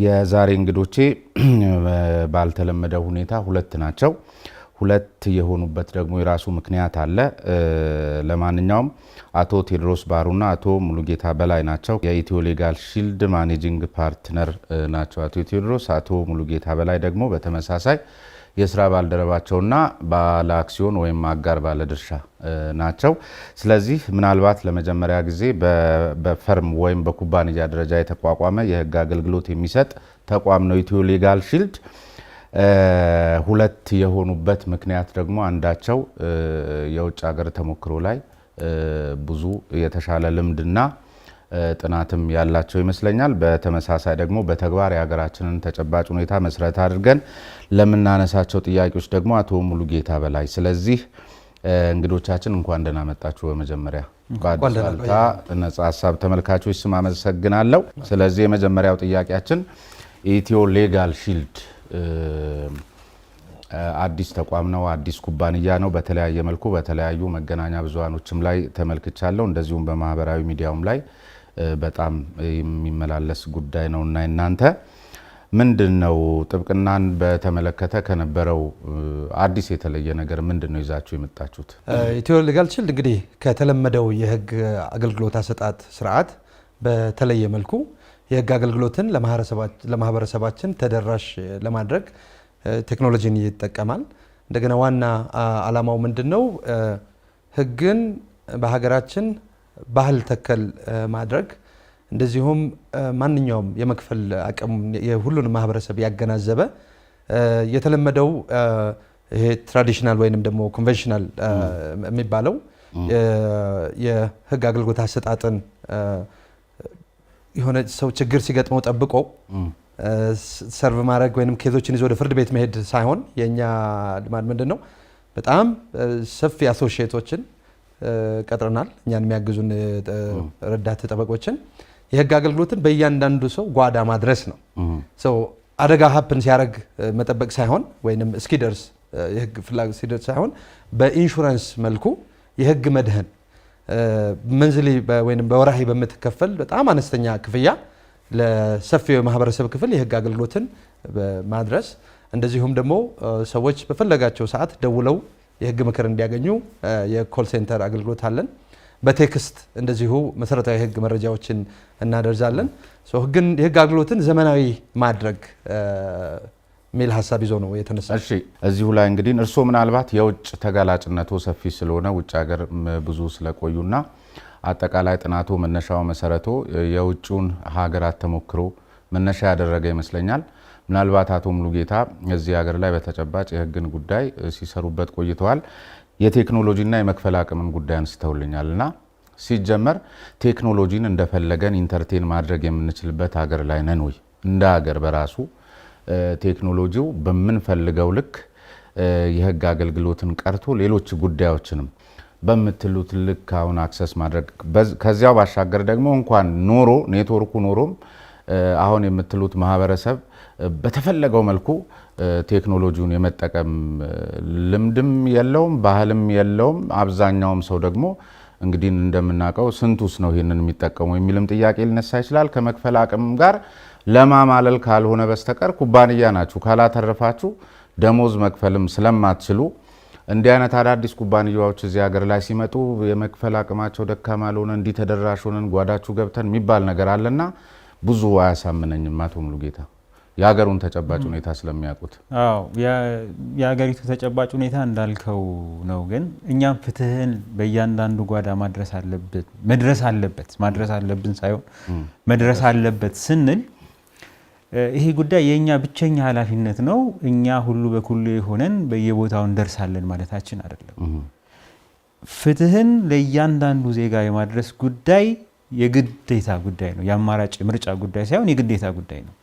የዛሬ እንግዶቼ ባልተለመደ ሁኔታ ሁለት ናቸው። ሁለት የሆኑበት ደግሞ የራሱ ምክንያት አለ። ለማንኛውም አቶ ቴዎድሮስ ባሩና አቶ ሙሉጌታ በላይ ናቸው። የኢትዮ ሌጋል ሺልድ ማኔጂንግ ፓርትነር ናቸው አቶ ቴዎድሮስ። አቶ ሙሉጌታ በላይ ደግሞ በተመሳሳይ የስራ ባልደረባቸውና ባለ አክሲዮን ወይም አጋር ባለድርሻ ናቸው። ስለዚህ ምናልባት ለመጀመሪያ ጊዜ በፈርም ወይም በኩባንያ ደረጃ የተቋቋመ የህግ አገልግሎት የሚሰጥ ተቋም ነው ኢትዮ ሌጋል ሺልድ። ሁለት የሆኑበት ምክንያት ደግሞ አንዳቸው የውጭ ሀገር ተሞክሮ ላይ ብዙ የተሻለ ልምድና ጥናትም ያላቸው ይመስለኛል። በተመሳሳይ ደግሞ በተግባር የሀገራችንን ተጨባጭ ሁኔታ መሰረት አድርገን ለምናነሳቸው ጥያቄዎች ደግሞ አቶ ሙሉጌታ በላይ። ስለዚህ እንግዶቻችን እንኳን ደህና መጣችሁ። በመጀመሪያ በአዲስ አበባ ነጻ ሀሳብ ተመልካቾች ስም አመሰግናለሁ። ስለዚህ የመጀመሪያው ጥያቄያችን ኢትዮ ሌጋል ሺልድ አዲስ ተቋም ነው፣ አዲስ ኩባንያ ነው። በተለያየ መልኩ በተለያዩ መገናኛ ብዙሃኖችም ላይ ተመልክቻለሁ፣ እንደዚሁም በማህበራዊ ሚዲያውም ላይ በጣም የሚመላለስ ጉዳይ ነው እና እናንተ ምንድነው ጥብቅናን በተመለከተ ከነበረው አዲስ የተለየ ነገር ምንድነው ይዛችሁ የመጣችሁት? ኢትዮ ሌጋል ሺልድ እንግዲህ ከተለመደው የህግ አገልግሎት አሰጣጥ ስርዓት በተለየ መልኩ የህግ አገልግሎትን ለማህበረሰባችን ተደራሽ ለማድረግ ቴክኖሎጂን ይጠቀማል። እንደገና ዋና ዓላማው ምንድነው? ህግን በሀገራችን ባህል ተከል ማድረግ፣ እንደዚሁም ማንኛውም የመክፈል አቅም የሁሉንም ማህበረሰብ ያገናዘበ የተለመደው ይሄ ትራዲሽናል ወይንም ደግሞ ኮንቬንሽናል የሚባለው የህግ አገልግሎት አሰጣጥን የሆነ ሰው ችግር ሲገጥመው ጠብቆ ሰርቭ ማድረግ ወይንም ኬዞችን ይዞ ወደ ፍርድ ቤት መሄድ ሳይሆን የኛ ልማድ ምንድነው? በጣም ሰፊ አሶሺዬቶችን ቀጥረናል። እኛን የሚያግዙን ረዳት ጠበቆችን የህግ አገልግሎትን በእያንዳንዱ ሰው ጓዳ ማድረስ ነው። አደጋ ሀፕን ሲያደርግ መጠበቅ ሳይሆን ወይንም እስኪደርስ የህግ ፍላጎት ሲደርስ ሳይሆን በኢንሹራንስ መልኩ የህግ መድህን መንዝሊ ወይንም በወራሂ በምትከፈል በጣም አነስተኛ ክፍያ ለሰፊው የማህበረሰብ ክፍል የህግ አገልግሎትን ማድረስ፣ እንደዚሁም ደግሞ ሰዎች በፈለጋቸው ሰዓት ደውለው የህግ ምክር እንዲያገኙ የኮል ሴንተር አገልግሎት አለን። በቴክስት እንደዚሁ መሰረታዊ የህግ መረጃዎችን እናደርዛለን። የህግ አገልግሎትን ዘመናዊ ማድረግ ሚል ሀሳብ ይዞ ነው የተነሳ። እሺ፣ እዚሁ ላይ እንግዲህ እርስዎ ምናልባት የውጭ ተጋላጭነቱ ሰፊ ስለሆነ ውጭ ሀገር ብዙ ስለቆዩና አጠቃላይ ጥናቱ መነሻው መሰረቱ የውጭውን ሀገራት ተሞክሮ መነሻ ያደረገ ይመስለኛል። ምናልባት አቶ ሙሉጌታ እዚህ ሀገር ላይ በተጨባጭ የህግን ጉዳይ ሲሰሩበት ቆይተዋል። የቴክኖሎጂና የመክፈል አቅምን ጉዳይ አንስተውልኛልና ሲጀመር ቴክኖሎጂን እንደፈለገን ኢንተርቴን ማድረግ የምንችልበት ሀገር ላይ ነን ወይ? እንደ ሀገር በራሱ ቴክኖሎጂው በምንፈልገው ልክ የህግ አገልግሎትን ቀርቶ ሌሎች ጉዳዮችንም በምትሉት ልክ አሁን አክሰስ ማድረግ ከዚያው ባሻገር ደግሞ እንኳን ኖሮ ኔትወርኩ ኖሮም አሁን የምትሉት ማህበረሰብ በተፈለገው መልኩ ቴክኖሎጂውን የመጠቀም ልምድም የለውም፣ ባህልም የለውም። አብዛኛውም ሰው ደግሞ እንግዲህ እንደምናውቀው ስንቱስ ነው ይሄንን የሚጠቀመው የሚልም ጥያቄ ሊነሳ ይችላል። ከመክፈል አቅም ጋር ለማማለል ካልሆነ በስተቀር ኩባንያ ናችሁ፣ ካላተረፋችሁ ደሞዝ መክፈልም ስለማትችሉ እንዲህ አይነት አዳዲስ ኩባንያዎች እዚህ ሀገር ላይ ሲመጡ የመክፈል አቅማቸው ደካማ ለሆነ እንዲህ ተደራሽ ሆነን ጓዳችሁ ገብተን የሚባል ነገር አለና ብዙ አያሳምነኝም። አቶ ሙሉጌታ የሀገሩን ተጨባጭ ሁኔታ ስለሚያውቁት። አዎ የሀገሪቱ ተጨባጭ ሁኔታ እንዳልከው ነው። ግን እኛም ፍትህን በእያንዳንዱ ጓዳ ማድረስ አለብን ሳይሆን መድረስ አለበት ስንል ይሄ ጉዳይ የኛ ብቸኛ ኃላፊነት ነው። እኛ ሁሉ በኩል ሆነን በየቦታው እንደርሳለን ማለታችን አይደለም። ፍትህን ለእያንዳንዱ ዜጋ የማድረስ ጉዳይ የግዴታ ጉዳይ ነው። የአማራጭ ምርጫ ጉዳይ ሳይሆን የግዴታ ጉዳይ ነው።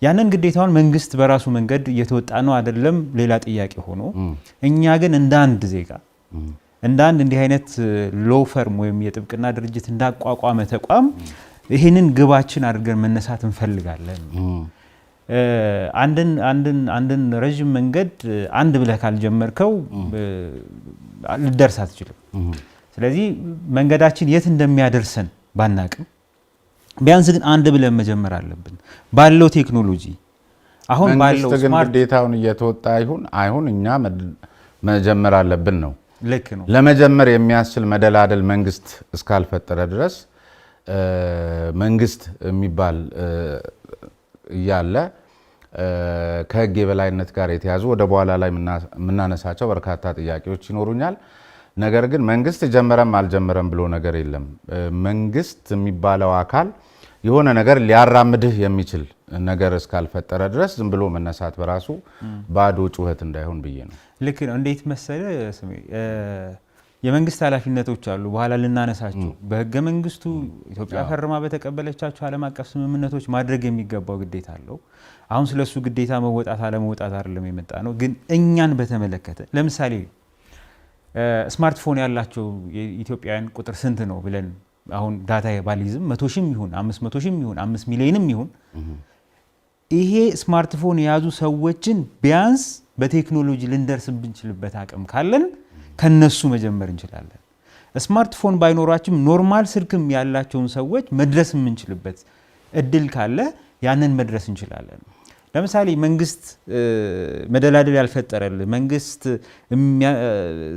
ያንን ግዴታውን መንግስት በራሱ መንገድ እየተወጣ ነው አይደለም ሌላ ጥያቄ ሆኖ፣ እኛ ግን እንደ አንድ ዜጋ እንደ አንድ እንዲህ አይነት ሎው ፈርም ወይም የጥብቅና ድርጅት እንዳቋቋመ ተቋም ይህንን ግባችን አድርገን መነሳት እንፈልጋለን። አንድን ረዥም መንገድ አንድ ብለህ ካልጀመርከው ልደርስ አትችልም። ስለዚህ መንገዳችን የት እንደሚያደርሰን ባናቅም ቢያንስ ግን አንድ ብለን መጀመር አለብን ባለው ቴክኖሎጂ። አሁን ባለው ግን ግዴታውን እየተወጣ አይሁን እኛ መጀመር አለብን ነው። ልክ ነው። ለመጀመር የሚያስችል መደላደል መንግስት እስካልፈጠረ ድረስ መንግስት የሚባል እያለ ከህግ የበላይነት ጋር የተያዙ ወደ በኋላ ላይ የምናነሳቸው በርካታ ጥያቄዎች ይኖሩኛል። ነገር ግን መንግስት ጀመረም አልጀመረም ብሎ ነገር የለም። መንግስት የሚባለው አካል የሆነ ነገር ሊያራምድህ የሚችል ነገር እስካልፈጠረ ድረስ ዝም ብሎ መነሳት በራሱ ባዶ ጩኸት እንዳይሆን ብዬ ነው። ልክ ነው። እንዴት መሰለ ስሜ የመንግስት ኃላፊነቶች አሉ፣ በኋላ ልናነሳቸው። በህገ መንግስቱ ኢትዮጵያ ፈርማ በተቀበለቻቸው ዓለም አቀፍ ስምምነቶች ማድረግ የሚገባው ግዴታ አለው። አሁን ስለሱ ግዴታ መወጣት አለመወጣት አይደለም የመጣ ነው። ግን እኛን በተመለከተ ለምሳሌ ስማርትፎን ያላቸው የኢትዮጵያውያን ቁጥር ስንት ነው ብለን አሁን ዳታ ባሊዝም 100 ሺህም ይሁን 500 ሺህም ይሁን 5 ሚሊዮንም ይሁን ይሄ ስማርትፎን የያዙ ሰዎችን ቢያንስ በቴክኖሎጂ ልንደርስ ብንችልበት አቅም ካለን ከነሱ መጀመር እንችላለን። ስማርትፎን ባይኖራችም ኖርማል ስልክም ያላቸውን ሰዎች መድረስ የምንችልበት እድል ካለ ያንን መድረስ እንችላለን። ለምሳሌ መንግስት መደላደል ያልፈጠረል መንግስት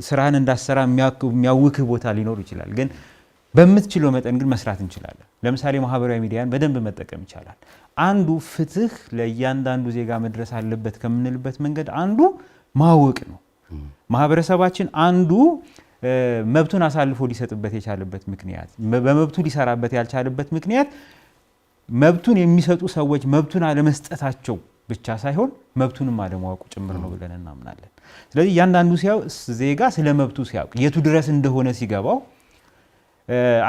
ስራህን እንዳሰራ የሚያውክህ ቦታ ሊኖር ይችላል። ግን በምትችለው መጠን ግን መስራት እንችላለን። ለምሳሌ ማህበራዊ ሚዲያን በደንብ መጠቀም ይቻላል። አንዱ ፍትህ ለእያንዳንዱ ዜጋ መድረስ አለበት ከምንልበት መንገድ አንዱ ማወቅ ነው። ማህበረሰባችን አንዱ መብቱን አሳልፎ ሊሰጥበት የቻለበት ምክንያት በመብቱ ሊሰራበት ያልቻለበት ምክንያት መብቱን የሚሰጡ ሰዎች መብቱን አለመስጠታቸው ብቻ ሳይሆን መብቱንም አለማወቁ ጭምር ነው ብለን እናምናለን። ስለዚህ እያንዳንዱ ዜጋ ስለ መብቱ ሲያውቅ የቱ ድረስ እንደሆነ ሲገባው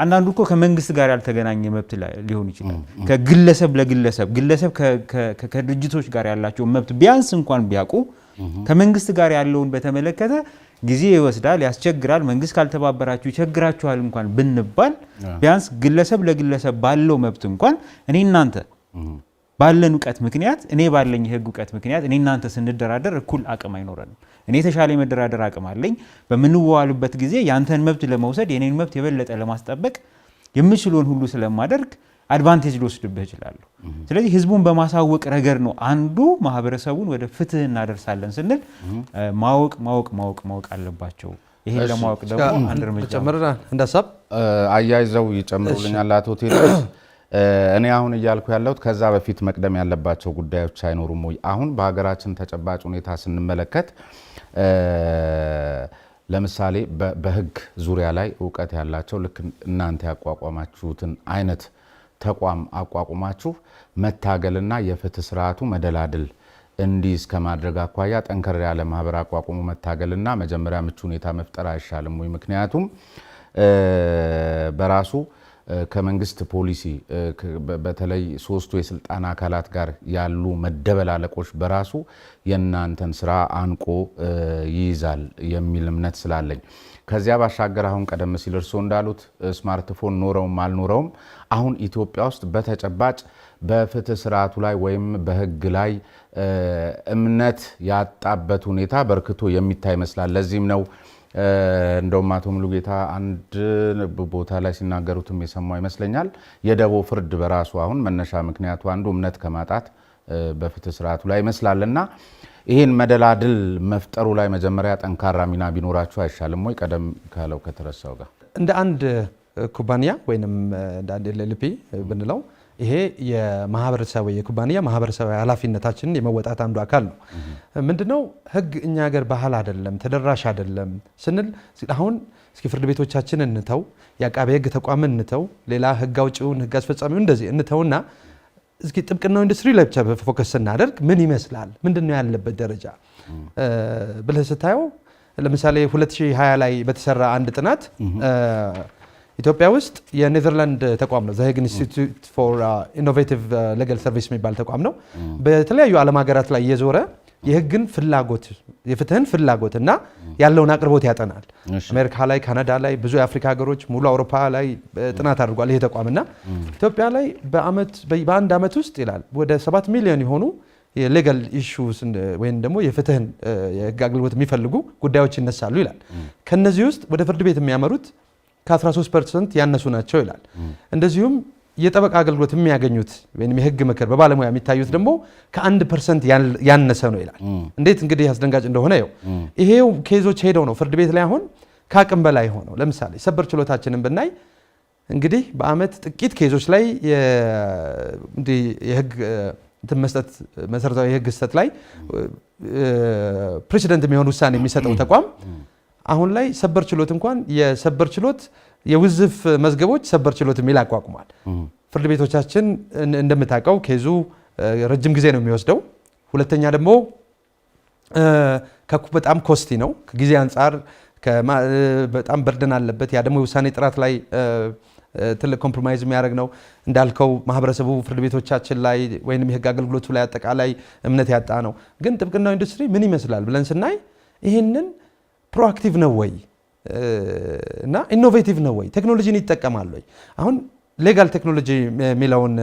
አንዳንዱ እኮ ከመንግስት ጋር ያልተገናኘ መብት ሊሆን ይችላል። ከግለሰብ ለግለሰብ ግለሰብ ከድርጅቶች ጋር ያላቸው መብት ቢያንስ እንኳን ቢያውቁ ከመንግስት ጋር ያለውን በተመለከተ ጊዜ ይወስዳል፣ ያስቸግራል፣ መንግስት ካልተባበራችሁ ይቸግራችኋል እንኳን ብንባል ቢያንስ ግለሰብ ለግለሰብ ባለው መብት እንኳን እኔ እናንተ ባለን እውቀት ምክንያት እኔ ባለኝ የህግ እውቀት ምክንያት እኔ እናንተ ስንደራደር እኩል አቅም አይኖረንም። እኔ ተሻለ የመደራደር አቅም አለኝ። በምንዋዋልበት ጊዜ ያንተን መብት ለመውሰድ የኔን መብት የበለጠ ለማስጠበቅ የምችለውን ሁሉ ስለማደርግ አድቫንቴጅ ልወስድብህ እችላለሁ። ስለዚህ ህዝቡን በማሳወቅ ረገድ ነው አንዱ ማህበረሰቡን ወደ ፍትህ እናደርሳለን ስንል ማወቅ አለባቸው። ይሄን ለማወቅ ደግሞ አንድ እርምጃ ጨምረና እንደሳብ አያይዘው ይጨምሩልኛል አቶ ቴዎድሮስ። እኔ አሁን እያልኩ ያለሁት ከዛ በፊት መቅደም ያለባቸው ጉዳዮች አይኖሩም ወይ? አሁን በሀገራችን ተጨባጭ ሁኔታ ስንመለከት ለምሳሌ በህግ ዙሪያ ላይ እውቀት ያላቸው ልክ እናንተ ያቋቋማችሁትን አይነት ተቋም አቋቁማችሁ መታገልና የፍትህ ስርዓቱ መደላድል እንዲህ እስከ ማድረግ አኳያ ጠንከር ያለ ማህበር አቋቁሞ መታገልና መጀመሪያ ምቹ ሁኔታ መፍጠር አይሻልም ወይ? ምክንያቱም በራሱ ከመንግስት ፖሊሲ በተለይ ሶስቱ የስልጣን አካላት ጋር ያሉ መደበላለቆች በራሱ የእናንተን ስራ አንቆ ይይዛል የሚል እምነት ስላለኝ ከዚያ ባሻገር አሁን ቀደም ሲል እርስዎ እንዳሉት ስማርትፎን ኖረውም አልኖረውም አሁን ኢትዮጵያ ውስጥ በተጨባጭ በፍትህ ስርዓቱ ላይ ወይም በህግ ላይ እምነት ያጣበት ሁኔታ በርክቶ የሚታይ ይመስላል። ለዚህም ነው እንደውም አቶ ሙሉጌታ አንድ ቦታ ላይ ሲናገሩትም የሰማው ይመስለኛል የደቦ ፍርድ በራሱ አሁን መነሻ ምክንያቱ አንዱ እምነት ከማጣት በፍትህ ስርዓቱ ላይ ይመስላልና ይሄን መደላድል መፍጠሩ ላይ መጀመሪያ ጠንካራ ሚና ቢኖራችሁ አይሻልም ወይ? ቀደም ካለው ከተረሳው ጋር እንደ አንድ ኩባንያ ወይንም እንደ አንድ ኤልኤልፒ ብንለው ይሄ የማህበረሰብ የኩባንያ ማህበረሰባዊ ኃላፊነታችንን የመወጣት አንዱ አካል ነው። ምንድነው ህግ እኛ ሀገር ባህል አይደለም ተደራሽ አይደለም ስንል አሁን እስኪ ፍርድ ቤቶቻችንን እንተው፣ የአቃቤ ህግ ተቋምን እንተው፣ ሌላ ህግ አውጪውን ህግ አስፈጻሚውን እንደዚህ እንተውና እስኪ ጥብቅናው ኢንዱስትሪ ላይ ብቻ ፎከስ ስናደርግ ምን ይመስላል ምንድነው ያለበት ደረጃ ብለህ ስታየው ለምሳሌ 2020 ላይ በተሰራ አንድ ጥናት ኢትዮጵያ ውስጥ የኔዘርላንድ ተቋም ነው ዘ ሄግ ኢንስቲትዩት ፎር ኢኖቬቲቭ ሌጋል ሰርቪስ የሚባል ተቋም ነው። በተለያዩ ዓለም ሀገራት ላይ እየዞረ የህግን ፍላጎት የፍትህን ፍላጎት እና ያለውን አቅርቦት ያጠናል። አሜሪካ ላይ፣ ካናዳ ላይ፣ ብዙ የአፍሪካ ሀገሮች፣ ሙሉ አውሮፓ ላይ ጥናት አድርጓል ይሄ ተቋምና ኢትዮጵያ ላይ በአንድ ዓመት ውስጥ ይላል ወደ 7 ሚሊዮን የሆኑ የሌጋል ኢሹስ ወይም ደግሞ የፍትህን የህግ አገልግሎት የሚፈልጉ ጉዳዮች ይነሳሉ ይላል። ከነዚህ ውስጥ ወደ ፍርድ ቤት የሚያመሩት ከ13% ያነሱ ናቸው ይላል። እንደዚሁም የጠበቃ አገልግሎት የሚያገኙት ወይም የህግ ምክር በባለሙያ የሚታዩት ደግሞ ከ1% ያነሰ ነው ይላል። እንዴት እንግዲህ አስደንጋጭ እንደሆነ ይሄው ኬዞች ሄደው ነው ፍርድ ቤት ላይ አሁን ከአቅም በላይ ሆነው። ለምሳሌ ሰበር ችሎታችንን ብናይ እንግዲህ በአመት ጥቂት ኬዞች ላይ የህግ መስጠት መሰረታዊ የህግ ስህተት ላይ ፕሬሲደንት የሚሆን ውሳኔ የሚሰጠው ተቋም አሁን ላይ ሰበር ችሎት እንኳን የሰበር ችሎት የውዝፍ መዝገቦች ሰበር ችሎት የሚል አቋቁሟል። ፍርድ ቤቶቻችን እንደምታውቀው ኬዙ ረጅም ጊዜ ነው የሚወስደው። ሁለተኛ ደግሞ በጣም ኮስቲ ነው ከጊዜ አንጻር በጣም በርደን አለበት። ያ ደግሞ የውሳኔ ጥራት ላይ ትልቅ ኮምፕሮማይዝ የሚያደርግ ነው። እንዳልከው ማህበረሰቡ ፍርድ ቤቶቻችን ላይ ወይም የህግ አገልግሎቱ ላይ አጠቃላይ እምነት ያጣ ነው። ግን ጥብቅናው ኢንዱስትሪ ምን ይመስላል ብለን ስናይ ይህንን ፕሮአክቲቭ ነው ወይ እና ኢኖቬቲቭ ነው ወይ ቴክኖሎጂን ይጠቀማል ወይ? አሁን ሌጋል ቴክኖሎጂ የሚለውን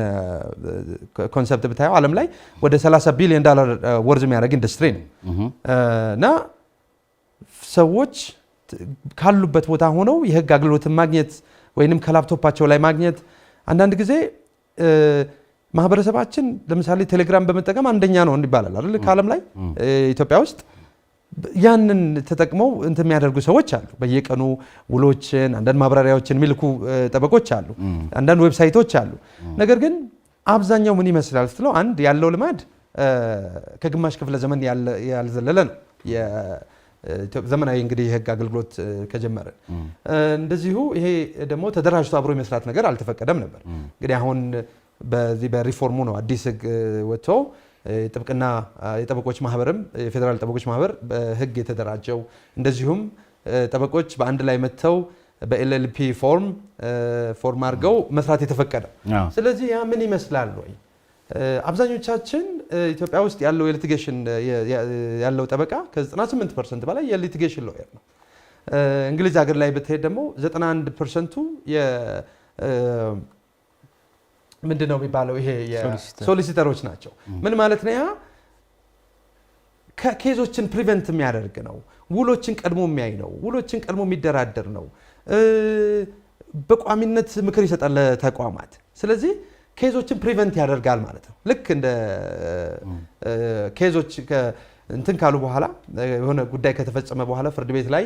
ኮንሰፕት ብታየው ዓለም ላይ ወደ $30 ቢሊዮን ወርዝ የሚያደርግ ኢንዱስትሪ ነው እና ሰዎች ካሉበት ቦታ ሆነው የህግ አገልግሎትን ማግኘት ወይንም ከላፕቶፓቸው ላይ ማግኘት አንዳንድ ጊዜ ማህበረሰባችን ለምሳሌ ቴሌግራም በመጠቀም አንደኛ ነው ይባላል አይደል? ከዓለም ላይ ኢትዮጵያ ውስጥ ያንን ተጠቅመው እንትን የሚያደርጉ ሰዎች አሉ። በየቀኑ ውሎችን አንዳንድ ማብራሪያዎችን የሚልኩ ጠበቆች አሉ፣ አንዳንድ ዌብሳይቶች አሉ። ነገር ግን አብዛኛው ምን ይመስላል ስትለው አንድ ያለው ልማድ ከግማሽ ክፍለ ዘመን ያልዘለለ ነው። ዘመናዊ እንግዲህ የህግ አገልግሎት ከጀመረ እንደዚሁ ይሄ ደግሞ ተደራጅቶ አብሮ የመስራት ነገር አልተፈቀደም ነበር። እንግዲህ አሁን በዚህ በሪፎርሙ ነው አዲስ ህግ ወጥቶ ጥብቅና የጠበቆች ማህበርም የፌዴራል ጠበቆች ማህበር በህግ የተደራጀው እንደዚሁም ጠበቆች በአንድ ላይ መጥተው በኤልኤልፒ ፎርም አድርገው መስራት የተፈቀደ። ስለዚህ ያ ምን ይመስላል ወይ? አብዛኞቻችን ኢትዮጵያ ውስጥ ያለው የሊቲጌሽን ያለው ጠበቃ ከ98% በላይ የሊቲጌሽን ሎየር ነው። እንግሊዝ ሀገር ላይ ብትሄድ ደግሞ 91%ቱ ምንድነው የሚባለው ይሄ ሶሊሲተሮች ናቸው። ምን ማለት ነው? ያ ከኬዞችን ፕሪቨንት የሚያደርግ ነው። ውሎችን ቀድሞ የሚያይ ነው። ውሎችን ቀድሞ የሚደራደር ነው። በቋሚነት ምክር ይሰጣል ለተቋማት። ስለዚህ ኬዞችን ፕሪቨንት ያደርጋል ማለት ነው። ልክ እንደ ኬዞች እንትን ካሉ በኋላ የሆነ ጉዳይ ከተፈጸመ በኋላ ፍርድ ቤት ላይ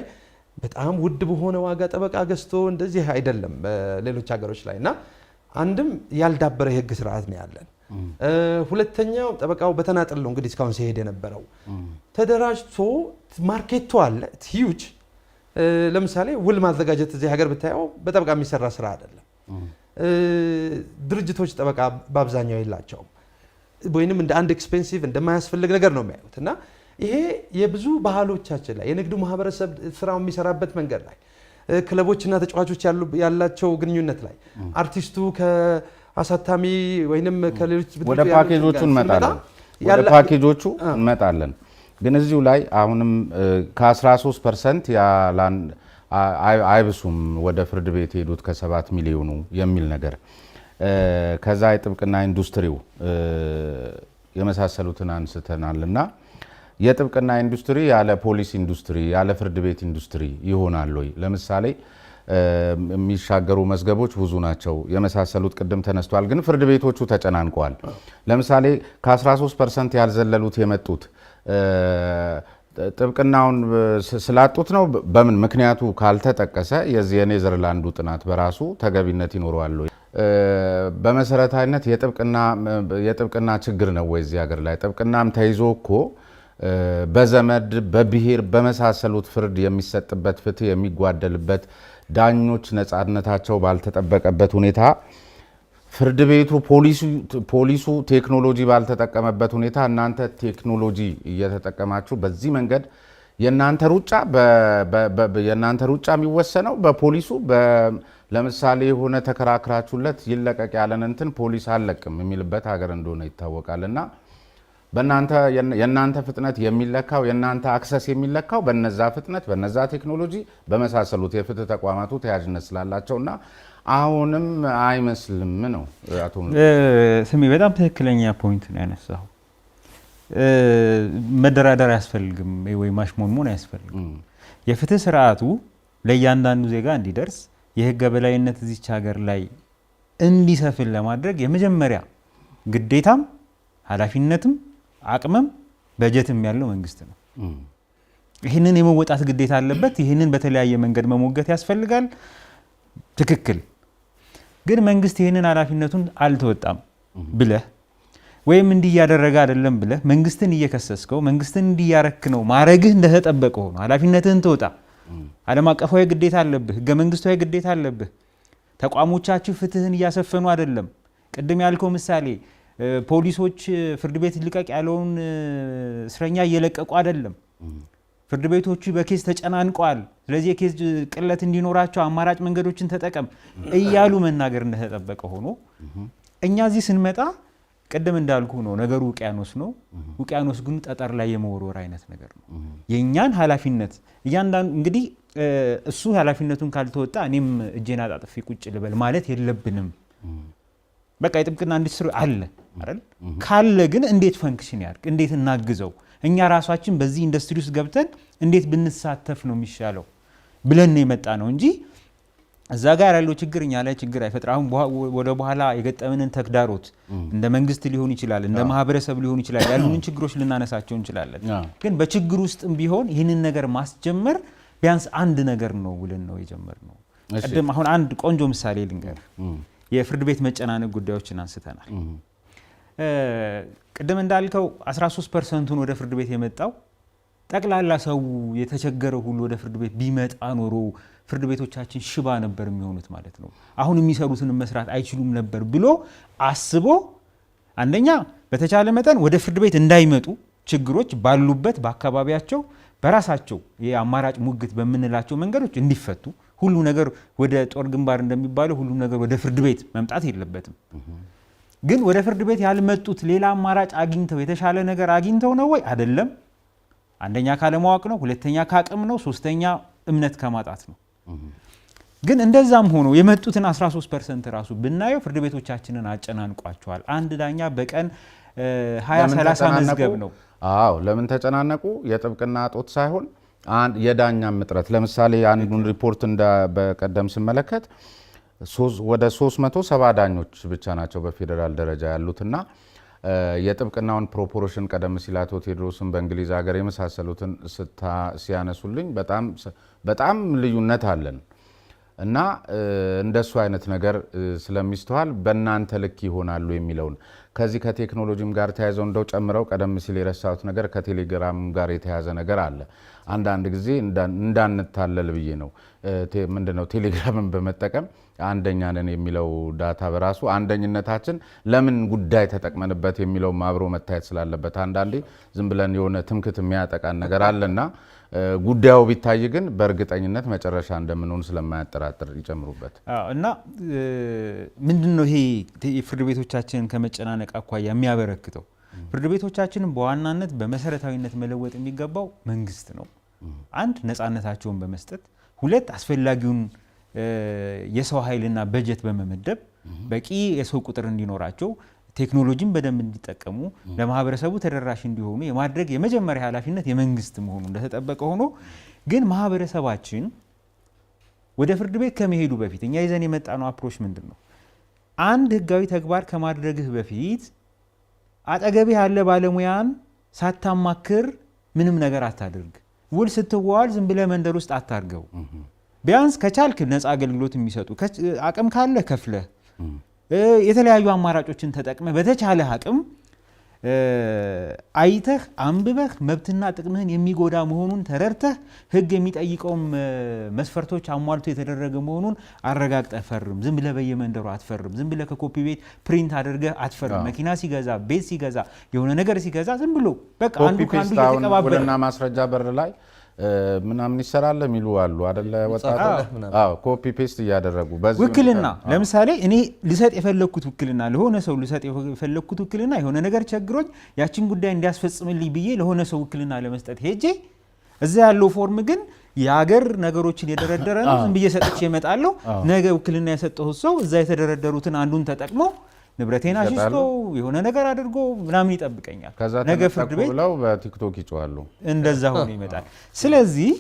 በጣም ውድ በሆነ ዋጋ ጠበቃ ገዝቶ እንደዚህ አይደለም ሌሎች ሀገሮች ላይ እና አንድም ያልዳበረ የህግ ስርዓት ነው ያለን። ሁለተኛው ጠበቃው በተናጠል ነው እንግዲህ እስካሁን ሲሄድ የነበረው። ተደራጅቶ ማርኬቱ አለ ሂውጅ። ለምሳሌ ውል ማዘጋጀት እዚህ ሀገር ብታየው በጠበቃ የሚሰራ ስራ አይደለም። ድርጅቶች ጠበቃ በአብዛኛው የላቸውም ወይንም እንደ አንድ ኤክስፔንሲቭ እንደማያስፈልግ ነገር ነው የሚያዩት እና ይሄ የብዙ ባህሎቻችን ላይ የንግዱ ማህበረሰብ ስራው የሚሰራበት መንገድ ላይ ክለቦችና ተጫዋቾች ያላቸው ግንኙነት ላይ አርቲስቱ ከአሳታሚ ወይንም ከሌሎች ወደ ፓኬጆቹ እንመጣለን። ግን እዚሁ ላይ አሁንም ከ13% አይብሱም ወደ ፍርድ ቤት ሄዱት ከ7 ሚሊዮኑ የሚል ነገር ከዛ የጥብቅና ኢንዱስትሪው የመሳሰሉትን አንስተናልና የጥብቅና ኢንዱስትሪ ያለ ፖሊስ ኢንዱስትሪ ያለ ፍርድ ቤት ኢንዱስትሪ ይሆናል ወይ? ለምሳሌ የሚሻገሩ መዝገቦች ብዙ ናቸው የመሳሰሉት ቅድም ተነስቷል። ግን ፍርድ ቤቶቹ ተጨናንቀዋል። ለምሳሌ ከ13% ያልዘለሉት የመጡት ጥብቅናውን ስላጡት ነው። በምን ምክንያቱ ካልተጠቀሰ የዚህ የኔዘርላንዱ ጥናት በራሱ ተገቢነት ይኖረዋል ወይ? በመሰረታዊነት የጥብቅና ችግር ነው ወይ እዚህ ሀገር ላይ? ጥብቅናም ተይዞ እኮ በዘመድ በብሔር በመሳሰሉት ፍርድ የሚሰጥበት ፍትህ የሚጓደልበት ዳኞች ነፃነታቸው ባልተጠበቀበት ሁኔታ ፍርድ ቤቱ ፖሊሱ ቴክኖሎጂ ባልተጠቀመበት ሁኔታ እናንተ ቴክኖሎጂ እየተጠቀማችሁ በዚህ መንገድ የእናንተ ሩጫ የሚወሰነው በፖሊሱ ለምሳሌ የሆነ ተከራክራችሁለት ይለቀቅ ያለን እንትን ፖሊስ አለቅም የሚልበት ሀገር እንደሆነ ይታወቃልና የእናንተ ፍጥነት የሚለካው የእናንተ አክሰስ የሚለካው በነዛ ፍጥነት በነዛ ቴክኖሎጂ በመሳሰሉት የፍትህ ተቋማቱ ተያያዥነት ስላላቸውና አሁንም አይመስልም ነው። አቶ ስሜ በጣም ትክክለኛ ፖይንት ነው ያነሳው። መደራደር አያስፈልግም ወይ ማሽሞንሞን አያስፈልግም። የፍትህ ስርዓቱ ለእያንዳንዱ ዜጋ እንዲደርስ የህግ በላይነት እዚች ሀገር ላይ እንዲሰፍን ለማድረግ የመጀመሪያ ግዴታም ኃላፊነትም አቅምም በጀትም ያለው መንግስት ነው። ይህንን የመወጣት ግዴታ አለበት። ይህንን በተለያየ መንገድ መሞገት ያስፈልጋል። ትክክል። ግን መንግስት ይህንን ኃላፊነቱን አልተወጣም ብለህ ወይም እንዲህ እያደረገ አይደለም ብለህ መንግስትን እየከሰስከው መንግስትን እንዲያረክ ነው ማረግህ እንደተጠበቀ ሆኖ ኃላፊነትህን ተወጣ። ዓለም አቀፋዊ ግዴታ አለብህ። ህገ መንግስታዊ ግዴታ አለብህ። ተቋሞቻችሁ ፍትህን እያሰፈኑ አይደለም። ቅድም ያልከው ምሳሌ ፖሊሶች ፍርድ ቤት ልቀቅ ያለውን እስረኛ እየለቀቁ አይደለም። ፍርድ ቤቶቹ በኬስ ተጨናንቀዋል። ስለዚህ የኬስ ቅለት እንዲኖራቸው አማራጭ መንገዶችን ተጠቀም እያሉ መናገር እንደተጠበቀ ሆኖ እኛ እዚህ ስንመጣ ቅድም እንዳልኩ ነው ነገሩ ውቅያኖስ ነው። ውቅያኖስ ግን ጠጠር ላይ የመወርወር አይነት ነገር ነው። የእኛን ኃላፊነት እያንዳንዱ እንግዲህ እሱ ኃላፊነቱን ካልተወጣ እኔም እጄን አጣጥፌ ቁጭ ልበል ማለት የለብንም። በቃ የጥብቅና ኢንዱስትሪ አለ አይደል? ካለ ግን እንዴት ፈንክሽን ያድርግ፣ እንዴት እናግዘው፣ እኛ ራሳችን በዚህ ኢንዱስትሪ ውስጥ ገብተን እንዴት ብንሳተፍ ነው የሚሻለው ብለን የመጣ ነው እንጂ እዛ ጋር ያለው ችግር እኛ ላይ ችግር አይፈጥር። አሁን ወደ በኋላ የገጠመንን ተግዳሮት እንደ መንግስት ሊሆን ይችላል፣ እንደ ማህበረሰብ ሊሆን ይችላል፣ ያሉንን ችግሮች ልናነሳቸው እንችላለን። ግን በችግር ውስጥም ቢሆን ይህንን ነገር ማስጀመር ቢያንስ አንድ ነገር ነው ብለን ነው የጀመርነው። ቅድም አሁን አንድ ቆንጆ ምሳሌ ልንገር። የፍርድ ቤት መጨናነቅ ጉዳዮችን አንስተናል። ቅድም እንዳልከው 13% ወደ ፍርድ ቤት የመጣው ጠቅላላ ሰው የተቸገረው ሁሉ ወደ ፍርድ ቤት ቢመጣ ኖሮ ፍርድ ቤቶቻችን ሽባ ነበር የሚሆኑት ማለት ነው። አሁን የሚሰሩትን መስራት አይችሉም ነበር ብሎ አስቦ አንደኛ በተቻለ መጠን ወደ ፍርድ ቤት እንዳይመጡ ችግሮች ባሉበት በአካባቢያቸው በራሳቸው የአማራጭ ሙግት በምንላቸው መንገዶች እንዲፈቱ ሁሉ ነገር ወደ ጦር ግንባር እንደሚባለው ሁሉ ነገር ወደ ፍርድ ቤት መምጣት የለበትም። ግን ወደ ፍርድ ቤት ያልመጡት ሌላ አማራጭ አግኝተው የተሻለ ነገር አግኝተው ነው ወይ? አይደለም። አንደኛ ካለማወቅ ነው፣ ሁለተኛ ካቅም ነው፣ ሶስተኛ እምነት ከማጣት ነው። ግን እንደዛም ሆኖ የመጡትን 13% ራሱ ብናየው ፍርድ ቤቶቻችንን አጨናንቋቸዋል። አንድ ዳኛ በቀን 20-30 መዝገብ ነው። አዎ፣ ለምን ተጨናነቁ? የጥብቅና እጦት ሳይሆን የዳኛም እጥረት። ለምሳሌ አንዱን ሪፖርት በቀደም ስመለከት ወደ 370 ዳኞች ብቻ ናቸው በፌዴራል ደረጃ ያሉትና የጥብቅናውን ፕሮፖርሽን ቀደም ሲል አቶ ቴዎድሮስን በእንግሊዝ ሀገር የመሳሰሉትን ሲያነሱልኝ በጣም ልዩነት አለን እና እንደሱ አይነት ነገር ስለሚስተዋል በእናንተ ልክ ይሆናሉ የሚለውን ከዚህ ከቴክኖሎጂም ጋር ተያይዘው እንደው ጨምረው ቀደም ሲል የረሳሁት ነገር ከቴሌግራም ጋር የተያዘ ነገር አለ። አንዳንድ ጊዜ እንዳንታለል ብዬ ነው። ምንድነው ቴሌግራምን በመጠቀም አንደኛ ነን የሚለው ዳታ በራሱ አንደኝነታችን ለምን ጉዳይ ተጠቅመንበት የሚለው አብሮ መታየት ስላለበት አንዳንዴ ዝም ብለን የሆነ ትምክት የሚያጠቃን ነገር አለና ጉዳዩ ቢታይ ግን በእርግጠኝነት መጨረሻ እንደምንሆን ስለማያጠራጥር ይጨምሩበት እና ምንድነው ይሄ ፍርድ ቤቶቻችንን ከመጨናነቅ አኳያ የሚያበረክተው? ፍርድ ቤቶቻችንን በዋናነት በመሰረታዊነት መለወጥ የሚገባው መንግስት ነው። አንድ ነፃነታቸውን በመስጠት ሁለት አስፈላጊውን የሰው ኃይልና በጀት በመመደብ በቂ የሰው ቁጥር እንዲኖራቸው ቴክኖሎጂን በደንብ እንዲጠቀሙ ለማህበረሰቡ ተደራሽ እንዲሆኑ የማድረግ የመጀመሪያ ኃላፊነት የመንግስት መሆኑ እንደተጠበቀ ሆኖ ግን ማህበረሰባችን ወደ ፍርድ ቤት ከመሄዱ በፊት እኛ ይዘን የመጣነው አፕሮች ምንድን ነው? አንድ ህጋዊ ተግባር ከማድረግህ በፊት አጠገብህ ያለ ባለሙያን ሳታማክር ምንም ነገር አታድርግ። ውል ስትዋዋል ዝም ብለህ መንደር ውስጥ አታርገው። ቢያንስ ከቻልክ ነፃ አገልግሎት የሚሰጡ አቅም ካለ ከፍለህ የተለያዩ አማራጮችን ተጠቅመ በተቻለ አቅም አይተህ አንብበህ መብትና ጥቅምህን የሚጎዳ መሆኑን ተረድተህ ህግ የሚጠይቀው መስፈርቶች አሟልቶ የተደረገ መሆኑን አረጋግጠህ ፈርም። ዝም ብለህ በየመንደሩ አትፈርም። ዝም ብለህ ከኮፒ ቤት ፕሪንት አድርገህ አትፈርም። መኪና ሲገዛ፣ ቤት ሲገዛ፣ የሆነ ነገር ሲገዛ ዝም ብሎ በቃ አንዱ ካንዱ እየተቀባበለ ውልና ማስረጃ በር ላይ ምናምን ይሰራል የሚሉ አሉ አይደለ? ወጣቶች ኮፒ ፔስት እያደረጉ ውክልና ለምሳሌ እኔ ልሰጥ የፈለኩት ውክልና ለሆነ ሰው ልሰጥ የፈለኩት ውክልና የሆነ ነገር ቸግሮኝ ያችን ጉዳይ እንዲያስፈጽምልኝ ብዬ ለሆነ ሰው ውክልና ለመስጠት ሄጄ እዛ ያለው ፎርም ግን የሀገር ነገሮችን የደረደረ ነው። ዝም ብዬ ሰጥቼ እመጣለሁ። ነገ ውክልና የሰጠሁት ሰው እዛ የተደረደሩትን አንዱን ተጠቅሞ ንብረቴን አሽሽቶ የሆነ ነገር አድርጎ ምናምን ይጠብቀኛል። ነገ ፍርድ ቤት ብለው በቲክቶክ ይጮዋሉ። እንደዛ ሆኖ ይመጣል። ስለዚህ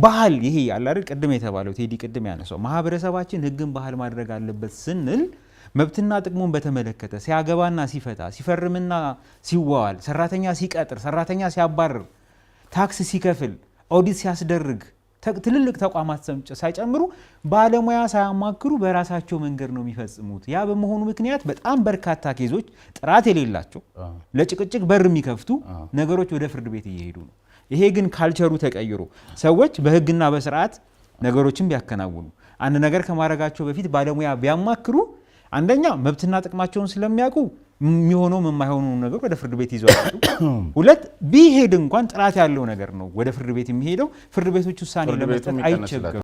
ባህል ይሄ ያለ አይደል ቅድም የተባለው ቴዲ ቅድም ያነሳው ማህበረሰባችን ህግን ባህል ማድረግ አለበት ስንል መብትና ጥቅሙን በተመለከተ ሲያገባና ሲፈታ ሲፈርምና ሲዋዋል ሰራተኛ ሲቀጥር ሰራተኛ ሲያባርር ታክስ ሲከፍል ኦዲት ሲያስደርግ ትልልቅ ተቋማት ሳይጨምሩ ባለሙያ ሳያማክሩ በራሳቸው መንገድ ነው የሚፈጽሙት። ያ በመሆኑ ምክንያት በጣም በርካታ ኬዞች ጥራት የሌላቸው ለጭቅጭቅ በር የሚከፍቱ ነገሮች ወደ ፍርድ ቤት እየሄዱ ነው። ይሄ ግን ካልቸሩ ተቀይሮ ሰዎች በህግና በስርዓት ነገሮችን ቢያከናውኑ አንድ ነገር ከማድረጋቸው በፊት ባለሙያ ቢያማክሩ አንደኛ መብትና ጥቅማቸውን ስለሚያውቁ የሚሆነው የማይሆኑ ነገር ወደ ፍርድ ቤት ይዘዋሉ። ሁለት ቢሄድ እንኳን ጥራት ያለው ነገር ነው ወደ ፍርድ ቤት የሚሄደው። ፍርድ ቤቶች ውሳኔ ለመስጠት አይቸገሩም።